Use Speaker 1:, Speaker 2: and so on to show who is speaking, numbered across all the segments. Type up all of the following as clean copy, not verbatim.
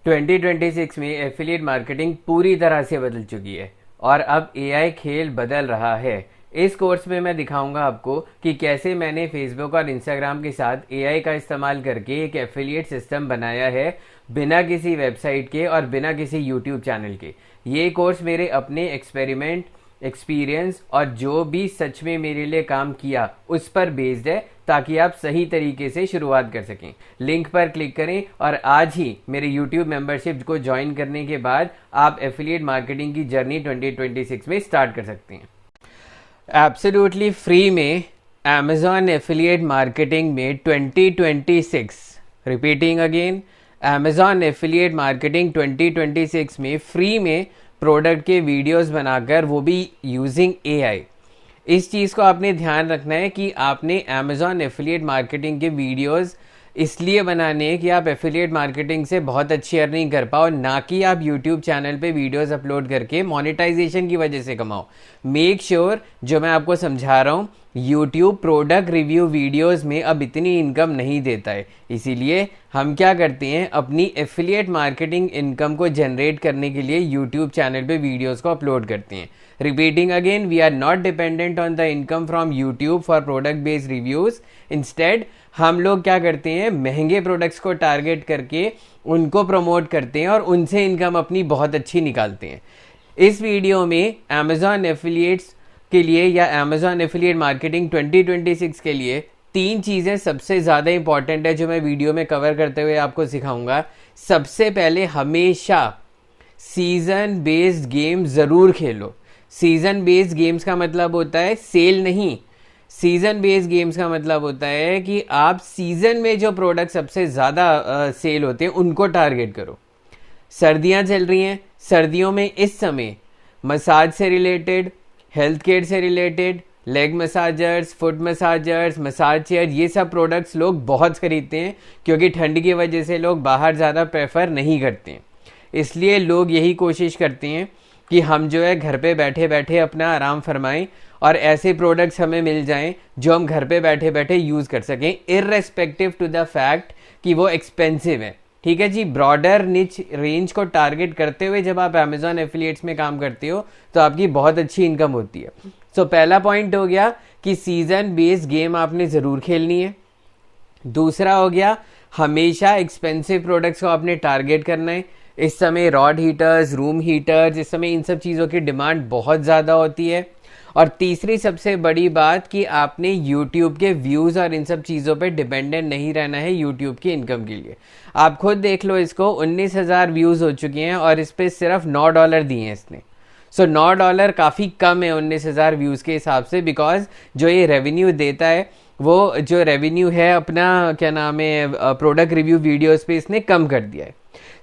Speaker 1: 2026 में affiliate marketing पूरी तरह से बदल चुकी है और अब एआई खेल बदल रहा है। इस कोर्स में मैं दिखाऊंगा आपको कि कैसे मैंने फेसबुक और इंस्टाग्राम के साथ एआई का इस्तेमाल करके एक एफिलिएट सिस्टम बनाया है, बिना किसी वेबसाइट के और बिना किसी यूट्यूब चैनल के। ये कोर्स मेरे अपने एक्सपीरियंस और जो भी सच में मेरे लिए काम किया उस पर बेस्ड है, ताकि आप सही तरीके से शुरुआत कर सकें। लिंक पर क्लिक करें और आज ही मेरे YouTube मेंबरशिप को ज्वाइन करने के बाद आप एफिलिएट मार्केटिंग की जर्नी 2026 में स्टार्ट कर सकते हैं। एब्सोल्युटली फ्री में Amazon एफिलिएट मार्केटिंग में 2026, repeating again, Amazon affiliate marketing 2026 में फ्री में प्रोडक्ट के वीडियोस बनाकर, वो भी यूजिंग एआई। इस चीज़ को आपने ध्यान रखना है कि आपने Amazon एफिलिएट मार्केटिंग के वीडियोस इसलिए बनाने हैं कि आप एफिलिएट मार्केटिंग से बहुत अच्छी अर्निंग कर पाओ, ना कि आप यूट्यूब चैनल पे वीडियोस अपलोड करके मोनेटाइजेशन की वजह से कमाओ। मेक श्योर जो मैं आपको समझा रहा हूँ, यूट्यूब प्रोडक्ट रिव्यू वीडियोस में अब इतनी इनकम नहीं देता है। इसीलिए हम क्या करते हैं, अपनी एफिलिएट मार्केटिंग इनकम को जनरेट करने के लिए यूट्यूब चैनल पे वीडियोस को अपलोड करते हैं। Repeating again, we are not dependent on the income from YouTube for product based reviews. Instead हम लोग क्या करते हैं, महंगे प्रोडक्ट्स को टारगेट करके उनको प्रमोट करते हैं और उनसे इनकम अपनी बहुत अच्छी निकालते हैं। इस वीडियो में Amazon एफिलिएट्स के लिए या Amazon एफिलिएट मार्केटिंग 2026 के लिए 3 चीज़ें सबसे ज़्यादा इंपॉर्टेंट है जो मैं वीडियो में कवर करते हुए आपको सिखाऊंगा। सबसे पहले, हमेशा सीजन बेस्ड गेम ज़रूर खेलो। सीजन बेस्ड गेम्स का मतलब होता है सेल नहीं। सीजन बेस्ड गेम्स का मतलब होता है कि आप सीजन में जो प्रोडक्ट सबसे ज़्यादा सेल होते हैं उनको टारगेट करो। सर्दियां चल रही हैं, सर्दियों में इस समय मसाज से रिलेटेड, हेल्थ केयर से related, leg मसाजर्स, foot मसाजर्स, massage chair, ये सब प्रोडक्ट्स लोग बहुत खरीदते हैं क्योंकि ठंड की वजह से लोग बाहर ज़्यादा प्रेफर नहीं करते हैं। इसलिए लोग यही कोशिश करते हैं कि हम जो है घर पे बैठे बैठे अपना आराम फरमाएं और ऐसे प्रोडक्ट्स हमें मिल जाएं जो हम घर पे बैठे बैठे यूज़ कर सकें, इर्रेस्पेक्टिव टू द फैक्ट कि वो एक्सपेंसिव है। ठीक है जी, ब्रॉडर निच रेंज को टारगेट करते हुए जब आप Amazon एफिलिएट्स में काम करते हो तो आपकी बहुत अच्छी इनकम होती है। सो पहला पॉइंट हो गया कि सीजन बेस्ड गेम आपने ज़रूर खेलनी है। दूसरा हो गया, हमेशा एक्सपेंसिव प्रोडक्ट्स को आपने टारगेट करना है। इस समय रॉड हीटर्स, रूम हीटर्स, इस समय इन सब चीज़ों की डिमांड बहुत ज़्यादा होती है। और तीसरी सबसे बड़ी बात कि आपने YouTube के व्यूज़ और इन सब चीज़ों पे डिपेंडेंट नहीं रहना है YouTube की इनकम के लिए। आप खुद देख लो, इसको 19,000 व्यूज़ हो चुके हैं और इस पर सिर्फ $9 दिए हैं इसने। सो $9 काफ़ी कम है 19,000 व्यूज़ के हिसाब से, बिकॉज जो ये रेवेन्यू देता है वो जो रेवेन्यू है अपना क्या नाम है प्रोडक्ट रिव्यू वीडियोज़ पे इसने कम कर दिया है।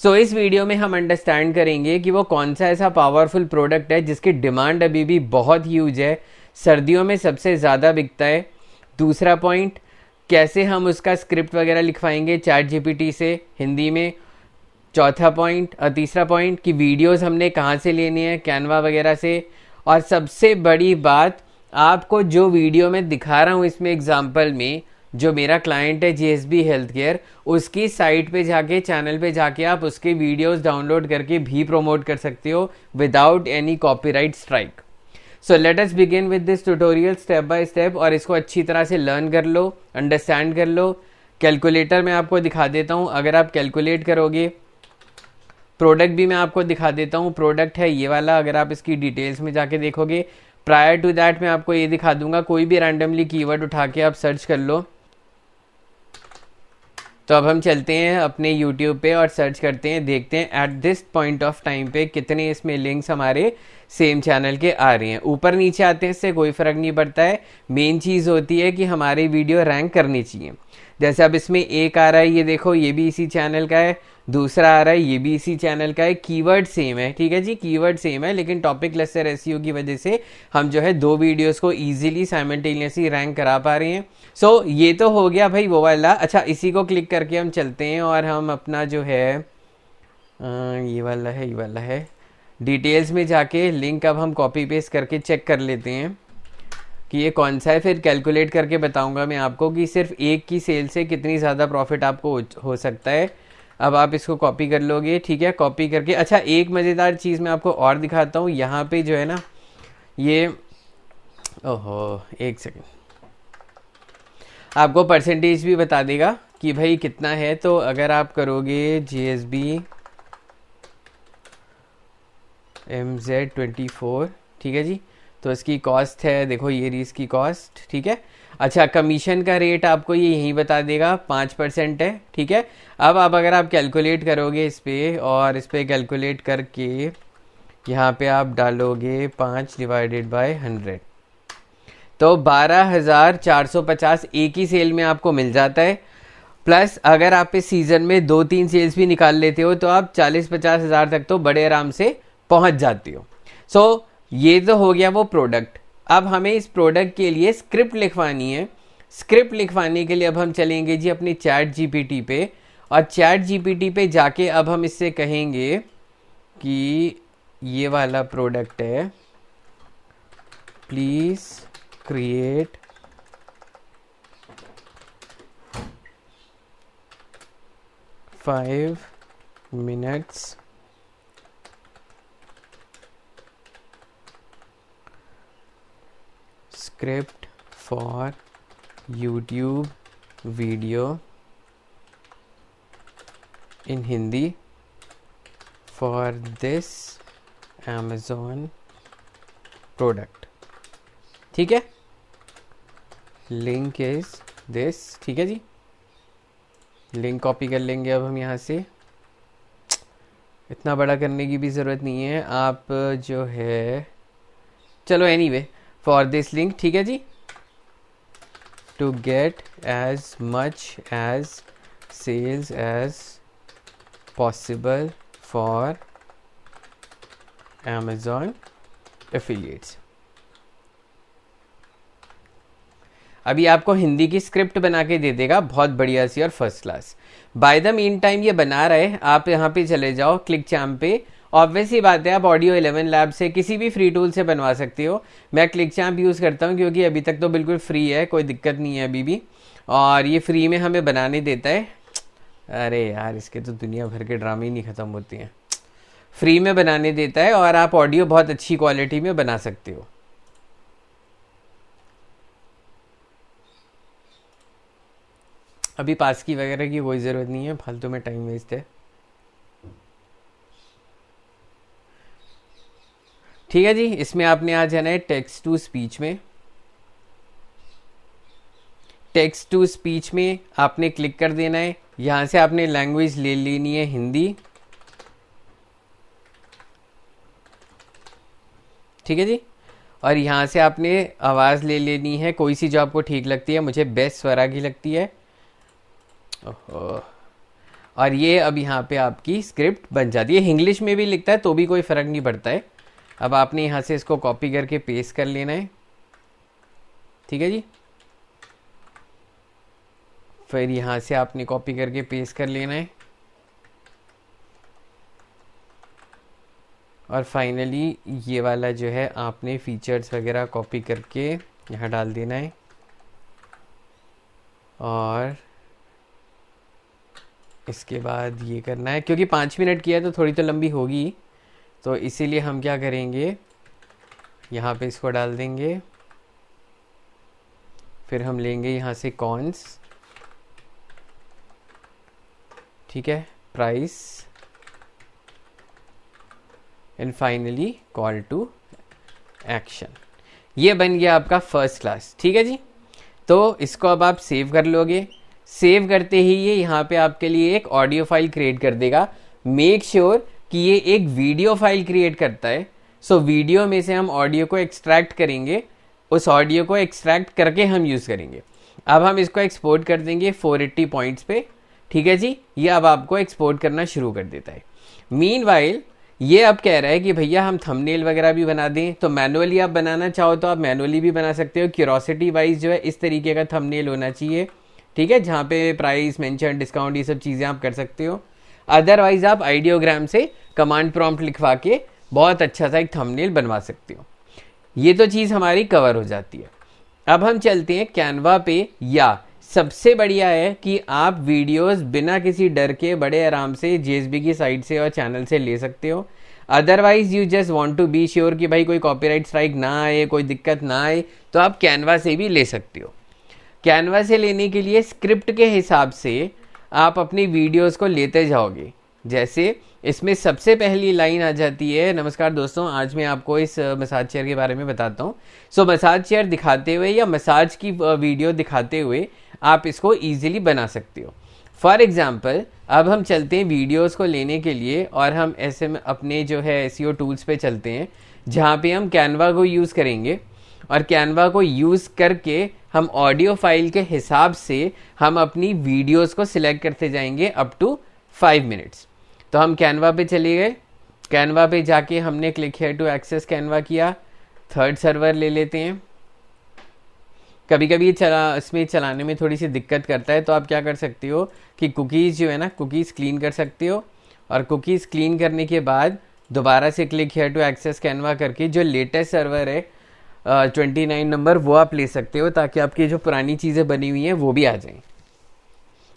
Speaker 1: सो इस वीडियो में हम अंडरस्टैंड करेंगे कि वो कौन सा ऐसा पावरफुल प्रोडक्ट है जिसकी डिमांड अभी भी बहुत ह्यूज है, सर्दियों में सबसे ज़्यादा बिकता है। दूसरा पॉइंट, कैसे हम उसका स्क्रिप्ट वगैरह लिखवाएंगे चैट जीपीटी से हिंदी में। चौथा पॉइंट, तीसरा पॉइंट कि वीडियोस हमने कहाँ से लेनी है, कैनवा वगैरह से। और सबसे बड़ी बात, आपको जो वीडियो में दिखा रहा हूँ इसमें एग्जाम्पल में, जो मेरा क्लाइंट है JSB हेल्थ केयर, उसकी साइट पे जाके, चैनल पे जाके आप उसके वीडियोस डाउनलोड करके भी प्रमोट कर सकते हो without any copyright strike. So let us begin with this tutorial step by step, और इसको अच्छी तरह से लर्न कर लो, अंडरस्टैंड कर लो। कैलकुलेटर मैं आपको दिखा देता हूँ, अगर आप कैलकुलेट करोगे। प्रोडक्ट भी मैं आपको दिखा देता हूँ, प्रोडक्ट है ये वाला, अगर आप इसकी डिटेल्स में जाके देखोगे। प्रायर टू दैट मैं आपको ये दिखा दूंगा, कोई भी रैंडमली कीवर्ड उठा के आप सर्च कर लो। तो अब हम चलते हैं अपने YouTube पे और सर्च करते हैं, देखते हैं at this point of time पे कितने इसमें लिंक्स हमारे सेम चैनल के आ रही हैं। ऊपर नीचे आते हैं, इससे कोई फ़र्क नहीं पड़ता है। मेन चीज़ होती है कि हमारी वीडियो रैंक करनी चाहिए। जैसे अब इसमें एक आ रहा है, ये देखो, ये भी इसी चैनल का है। दूसरा आ रहा है, ये भी इसी चैनल का है। कीवर्ड सेम है, ठीक है जी, कीवर्ड सेम है, लेकिन टॉपिक क्लस्टर एसईओ की वजह से हम जो है 2 वीडियोस को इजीली साइमल्टेनियसली रैंक करा पा रहे हैं। सो ये तो हो गया भाई वो वाला। अच्छा, इसी को क्लिक करके हम चलते हैं और हम अपना जो है ये वाला है डिटेल्स में जाके लिंक अब हम कॉपी पेस्ट करके चेक कर लेते हैं कि ये कौन सा है। फिर कैलकुलेट करके बताऊंगा मैं आपको कि सिर्फ एक की सेल से कितनी ज़्यादा प्रॉफिट आपको हो सकता है। अब आप इसको कॉपी कर लोगे, ठीक है। कॉपी करके, अच्छा एक मज़ेदार चीज़ मैं आपको और दिखाता हूँ। यहाँ पे जो है ना ये, ओहो एक सेकेंड, आपको परसेंटेज भी बता देगा कि भाई कितना है। तो अगर आप करोगे GSB MZ24, ठीक है जी, तो इसकी कॉस्ट है, देखो ये रही इसकी कॉस्ट, ठीक है। अच्छा कमीशन का रेट आपको ये यहीं बता देगा, 5% है, ठीक है। अब आप अगर आप कैलकुलेट करोगे इस पे, और इस पे कैलकुलेट करके यहाँ पे आप डालोगे 5/100, तो 12,450 एक ही सेल में आपको मिल जाता है। प्लस अगर आप इस सीज़न में 2-3 सेल्स भी निकाल लेते हो तो आप 40-50 हज़ार तक तो बड़े आराम से पहुंच जाते हो। सो ये तो हो गया वो प्रोडक्ट। अब हमें इस प्रोडक्ट के लिए स्क्रिप्ट लिखवानी है। स्क्रिप्ट लिखवाने के लिए अब हम चलेंगे जी अपनी चैट जीपीटी पे, और चैट जीपीटी पे जाके अब हम इससे कहेंगे कि ये वाला प्रोडक्ट है, please create 5 minutes script for YouTube video in Hindi for this Amazon product, ठीक है। लिंक इज दिस, ठीक है जी। लिंक कॉपी कर लेंगे अब हम यहाँ से, इतना बड़ा करने की भी ज़रूरत नहीं है। आप जो है, चलो एनीवे, फॉर दिस लिंक, ठीक है जी, to get as much as sales as possible for Amazon affiliates. अभी आपको हिंदी की स्क्रिप्ट बना के दे देगा, बहुत बढ़िया सी और first class. By the mean time ये बना रहे, आप यहाँ पे चले जाओ क्लिक चैम्प पे। ऑब्वियस ही बात है, आप ऑडियो 11 लैब से किसी भी फ्री टूल से बनवा सकते हो। मैं क्लिक चैम्प यूज़ करता हूँ क्योंकि अभी तक तो बिल्कुल फ्री है, कोई दिक्कत नहीं है अभी भी, और ये फ्री में हमें बनाने देता है। अरे यार इसके तो दुनिया भर के ड्रामे ही नहीं ख़त्म होते हैं। फ्री में बनाने देता है और आप ऑडियो बहुत अच्छी क्वालिटी में बना सकते हो। अभी पास की वगैरह की कोई ज़रूरत नहीं है, फालतू में टाइम वेस्ट है, ठीक है जी। इसमें आपने आ जाना है टेक्स्ट टू स्पीच में। टेक्स्ट टू स्पीच में आपने क्लिक कर देना है। यहाँ से आपने लैंग्वेज ले लेनी है हिंदी, ठीक है जी। और यहाँ से आपने आवाज़ ले लेनी है कोई सी जो आपको ठीक लगती है। मुझे बेस्ट स्वरा की लगती है। ओहो, और ये अब यहाँ पे आपकी स्क्रिप्ट बन जाती है। इंग्लिश में भी लिखता है तो भी कोई फ़र्क नहीं पड़ता है। अब आपने यहाँ से इसको कॉपी करके पेस्ट कर लेना है, ठीक है जी। फिर यहाँ से आपने कॉपी करके पेस्ट कर लेना है, और फाइनली ये वाला जो है आपने फीचर्स वगैरह कॉपी करके यहाँ डाल देना है। और इसके बाद ये करना है, क्योंकि 5 मिनट की है तो थोड़ी तो लंबी होगी, तो इसीलिए हम क्या करेंगे, यहाँ पे इसको डाल देंगे। फिर हम लेंगे यहाँ से कॉन्स, ठीक है, price, and finally call to action. ये बन गया आपका फर्स्ट क्लास, ठीक है जी। तो इसको अब आप सेव कर लोगे। सेव करते ही ये यहाँ पे आपके लिए एक ऑडियो फाइल क्रिएट कर देगा। मेक श्योर कि ये एक वीडियो फाइल क्रिएट करता है। सो वीडियो में से हम ऑडियो को एक्सट्रैक्ट करेंगे, उस ऑडियो को एक्सट्रैक्ट करके हम यूज़ करेंगे। अब हम इसको एक्सपोर्ट कर देंगे 480 पॉइंट्स पे, ठीक है जी। ये अब आपको एक्सपोर्ट करना शुरू कर देता है। मीनवाइल ये अब कह रहा है कि भैया हम थंबनेल वगैरह भी बना दें, तो मैनुअली आप बनाना चाहो तो आप मैनुअली भी बना सकते हो। क्यूरोसिटी वाइज जो है इस तरीके का थंबनेल होना चाहिए, ठीक है, जहाँ पे प्राइस, मेंशन, डिस्काउंट, ये सब चीज़ें आप कर सकते हो। अदरवाइज आप आइडियोग्राम से कमांड प्रॉम्प्ट लिखवा के बहुत अच्छा सा एक थंबनेल बनवा सकते हो। ये तो चीज़ हमारी कवर हो जाती है। अब हम चलते हैं कैनवा पे, या सबसे बढ़िया है कि आप वीडियोस बिना किसी डर के बड़े आराम से जेएसबी की साइट से और चैनल से ले सकते हो। Otherwise you just want to be sure कि भाई कोई कॉपीराइट स्ट्राइक ना आए, कोई दिक्कत ना आए, तो आप कैनवा से भी ले सकते हो। कैनवा से लेने के लिए स्क्रिप्ट के हिसाब से आप अपनी वीडियोस को लेते जाओगे। जैसे इसमें सबसे पहली लाइन आ जाती है, नमस्कार दोस्तों, आज मैं आपको इस मसाज चेयर के बारे में बताता हूँ। सो मसाज चेयर दिखाते हुए या मसाज की वीडियो दिखाते हुए आप इसको ईजिली बना सकते हो। फॉर एग्जाम्पल अब हम चलते हैं वीडियोस को लेने के लिए और हम ऐसे में अपने जो है एसईओ टूल्स पे चलते हैं, जहाँ पे हम कैनवा को यूज़ करेंगे और कैनवा को यूज़ करके हम ऑडियो फाइल के हिसाब से हम अपनी वीडियोस को सिलेक्ट करते जाएंगे अप टू 5 मिनट्स। तो हम कैनवा पे चले गए, कैनवा पे जाके हमने click here to access Canva किया, थर्ड सर्वर ले लेते हैं। कभी कभी इसमें चलाने में थोड़ी सी दिक्कत करता है, तो आप क्या कर सकते हो कि कुकीज़ जो है ना, कुकीज़ क्लीन कर सकते हो और कुकीज़ क्लीन करने के बाद दोबारा से click here to access Canva करके जो लेटेस्ट सर्वर है 29 नंबर वो आप ले सकते हो, ताकि आपकी जो पुरानी चीज़ें बनी हुई हैं वो भी आ जाएं।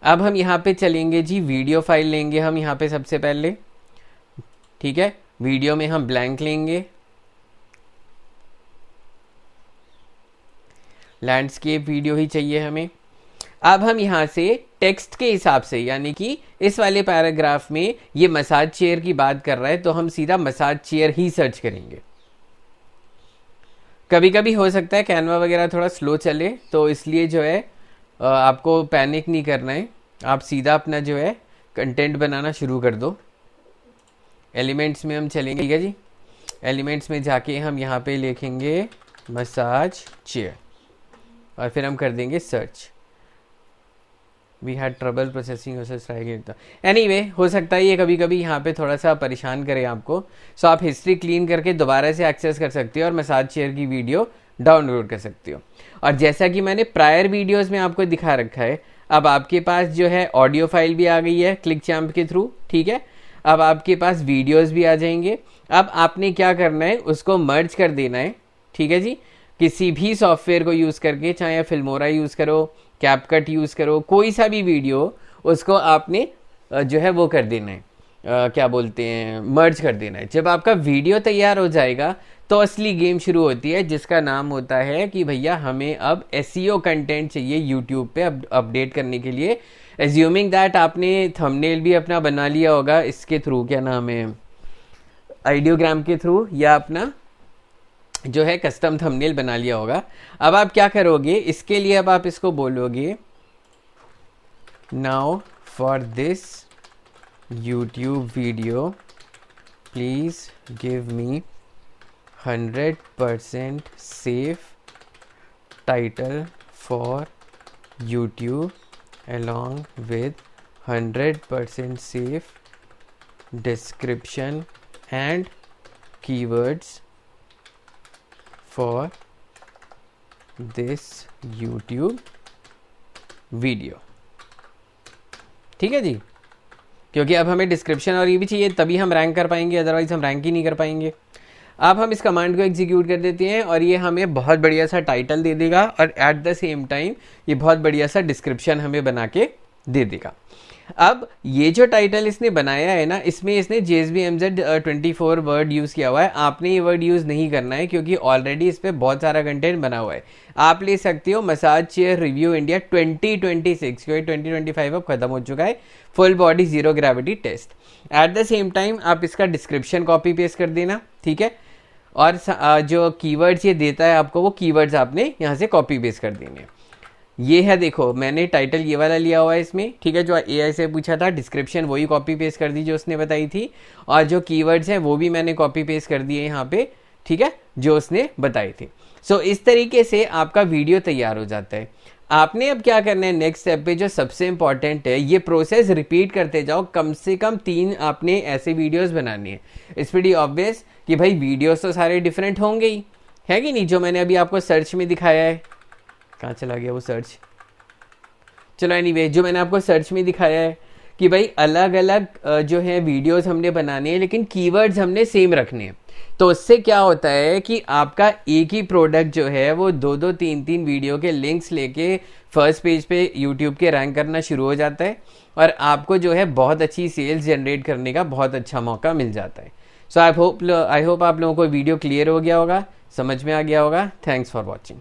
Speaker 1: अब हम यहाँ पे चलेंगे जी, वीडियो फाइल लेंगे हम यहाँ पे सबसे पहले, ठीक है। वीडियो में हम ब्लैंक लेंगे, लैंडस्केप वीडियो ही चाहिए हमें। अब हम यहाँ से टेक्स्ट के हिसाब से, यानी कि इस वाले पैराग्राफ में ये मसाज चेयर की बात कर रहा है, तो हम सीधा मसाज चेयर ही सर्च करेंगे। कभी कभी हो सकता है कैनवा वगैरह थोड़ा स्लो चले, तो इसलिए जो है आपको पैनिक नहीं करना है, आप सीधा अपना जो है कंटेंट बनाना शुरू कर दो। एलिमेंट्स में हम चलेंगे, ठीक है जी। एलिमेंट्स में जाके हम यहाँ पे लिखेंगे मसाज चेयर और फिर हम कर देंगे search. We had trouble processing anyway, हो सकता है ये कभी कभी यहाँ पे थोड़ा सा परेशान करे आपको। सो आप हिस्ट्री क्लीन करके दोबारा से एक्सेस कर सकते हो और मसाज चेयर की वीडियो डाउनलोड कर सकते हो। और जैसा कि मैंने प्रायर वीडियोस में आपको दिखा रखा है, अब आपके पास जो है ऑडियो फाइल भी आ गई है क्लिक चैम्प के थ्रू, ठीक है। अब आपके पास वीडियोस भी आ जाएंगे। अब आपने क्या करना है, उसको मर्ज कर देना है, ठीक है जी। किसी भी सॉफ्टवेयर को यूज़ करके, चाहे फिल्मोरा यूज़ करो, कैपकट यूज़ करो, कोई सा भी वीडियो, उसको आपने जो है वो कर देना है, क्या बोलते हैं, मर्ज कर देना है। जब आपका वीडियो तैयार हो जाएगा तो असली गेम शुरू होती है, जिसका नाम होता है कि भैया हमें अब एसईओ कंटेंट चाहिए यूट्यूब पे अपडेट करने के लिए। एज्यूमिंग दैट आपने थंबनेल भी अपना बना लिया होगा इसके थ्रू, क्या नाम है, आइडियोग्राम के थ्रू, या अपना जो है कस्टम थंबनेल बना लिया होगा। अब आप क्या करोगे, इसके लिए अब आप इसको बोलोगे now for this YouTube video please give me 100% safe title for YouTube along with 100% safe description and keywords for this YouTube video। ठीक है जी, क्योंकि अब हमें डिस्क्रिप्शन और ये भी चाहिए, तभी हम रैंक कर पाएंगे, अदरवाइज हम रैंक ही नहीं कर पाएंगे। अब हम इस कमांड को एग्जीक्यूट कर देते हैं और ये हमें बहुत बढ़िया सा टाइटल दे देगा और एट द सेम टाइम ये बहुत बढ़िया सा डिस्क्रिप्शन हमें बना के दे देगा। अब ये जो टाइटल इसने बनाया है ना, इसमें इसने JSBMZ 24 वर्ड यूज़ किया हुआ है। आपने ये वर्ड यूज़ नहीं करना है, क्योंकि ऑलरेडी इस पर बहुत सारा कंटेंट बना हुआ है। आप ले सकते हो मसाज चेयर रिव्यू इंडिया 2026, क्योंकि 2025 अब खत्म हो चुका है, full body zero gravity test. At the same time आप इसका डिस्क्रिप्शन कॉपी पेस्ट कर देना, ठीक है। और जो कीवर्ड्स ये देता है आपको, वो कीवर्ड्स आपने यहाँ से कॉपी पेस्ट कर देने। ये है, देखो मैंने टाइटल ये वाला लिया हुआ है इसमें, ठीक है, जो AI से पूछा था। डिस्क्रिप्शन वही कॉपी पेस्ट कर दी जो उसने बताई थी, और जो कीवर्ड्स हैं वो भी मैंने कॉपी पेस्ट कर दिए यहाँ पे, ठीक है, जो उसने बताई थी। सो इस तरीके से आपका वीडियो तैयार हो जाता है। आपने अब क्या करना है, नेक्स्ट स्टेप पे जो सबसे इंपॉर्टेंट है, ये प्रोसेस रिपीट करते जाओ। कम से कम 3 आपने ऐसे वीडियोस बनानी है। इट्स प्रीटी ऑब्वियस कि भाई वीडियोस तो सारे डिफरेंट होंगे ही, है कि नहीं। जो मैंने अभी आपको सर्च में दिखाया है, कहाँ चला गया वो सर्च, चलो एनीवे, जो मैंने आपको सर्च में दिखाया है कि भाई अलग अलग जो है वीडियोस हमने बनाने हैं, लेकिन कीवर्ड्स हमने सेम रखने हैं। तो उससे क्या होता है कि आपका एक ही प्रोडक्ट जो है वो दो दो तीन तीन वीडियो के लिंक्स लेके फर्स्ट पेज पे यूट्यूब के रैंक करना शुरू हो जाता है और आपको जो है बहुत अच्छी सेल्स जनरेट करने का बहुत अच्छा मौका मिल जाता है। सो आई होप आप लोगों को वीडियो क्लियर हो गया होगा, समझ में आ गया होगा। Thanks for watching.